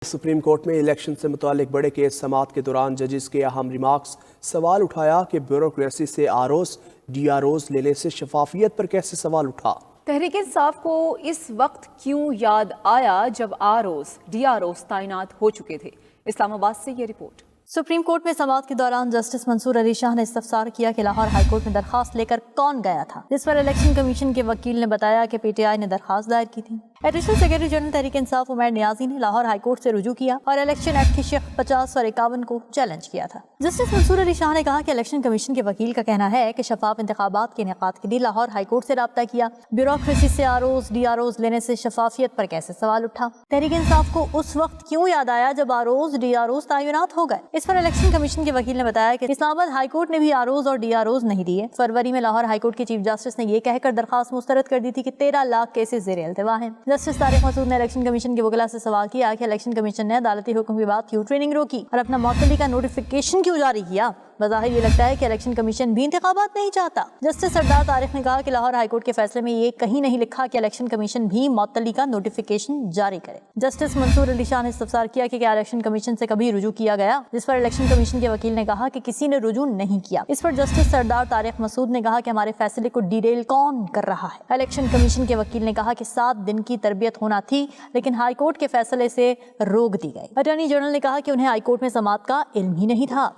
Supreme court میں election سے متعلق بڑے کیس سماعت کے دوران ججز کے اہم ریمارکس سوال اٹھایا کہ بیوروکریسی سے آروز ڈی آروز لینے سے شفافیت پر کیسے سوال اٹھا۔ تحریک انصاف کو اس وقت کیوں یاد آیا جب آروز ڈی آروز تعینات ہو چکے تھے؟ اسلام آباد سے یہ رپورٹ۔ سپریم کورٹ میں سماعت کے دوران جسٹس منصور علی شاہ نے استفسار کیا کہ لاہور ہائی کورٹ میں درخواست لے کر کون گیا تھا، جس پر الیکشن کمیشن کے وکیل نے بتایا کہ پی ٹی آئی نے درخواست دائر کی تھی۔ Additional secretary general Tehreek Insaf Umair نیازی نے لاہور ہائی کورٹ سے رجوع کیا اور الیکشن ایکٹ کی شق 50 اور 51 کو چیلنج کیا تھا۔ جسٹس منصور علی شاہ نے کہا کہ الیکشن کمیشن کے وکیل کا کہنا ہے کہ شفاف انتخابات کے انعقاد کے لیے لاہور ہائی کورٹ سے رابطہ کیا، بیوروکریسی سے آروز ڈی آروز لینے سے شفافیت پر کیسے سوال اٹھا۔ تحریک انصاف کو اس وقت کیوں یاد آیا جب آروز ڈی آروز تعینات ہو گئے؟ اس پر الیکشن کمیشن کے وکیل نے بتایا کہ اسلام آباد ہائی کورٹ نے بھی آروز اور ڈی آروز نہیں دیے۔ فروری میں لاہور ہائی کورٹ کے چیف جسٹس نے یہ کہہ کر درخواست مسترد کر دی تھی کہ 13 لاکھ کیسز زیر التوا ہیں۔ جسٹس طارق مسعود نے الیکشن کمیشن کے وکلاء سے سوال کیا کہ الیکشن کمیشن نے عدالتی حکم کے بعد کیوں ٹریننگ روکی اور اپنا معطلی کا نوٹیفیکیشن کیوں جاری کیا؟ بظاہر یہ لگتا ہے کہ الیکشن کمیشن بھی انتخابات نہیں چاہتا۔ جسٹس سردار طارق نے کہا کہ لاہور ہائی کورٹ کے فیصلے میں یہ کہیں نہیں لکھا کہ الیکشن کمیشن بھی معطلی کا نوٹیفیکیشن جاری کرے۔ جسٹس منصور علی شاہ نے استفسار کیا کہ کیا الیکشن کمیشن سے کبھی رجوع کیا گیا، جس پر الیکشن کمیشن کے وکیل نے کہا کہ کسی نے رجوع نہیں کیا۔ اس پر جسٹس سردار طارق مسعود نے کہا کہ ہمارے فیصلے کو ڈیٹیل کون کر رہا ہے۔ الیکشن کمیشن کے وکیل نے کہا کہ 7 دن کی تربیت ہونا تھی لیکن ہائی کورٹ کے فیصلے سے روک دی گئی۔ اٹارنی جنرل نے کہا کہ انہیں ہائی کورٹ میں سماعت کا علم ہی نہیں تھا۔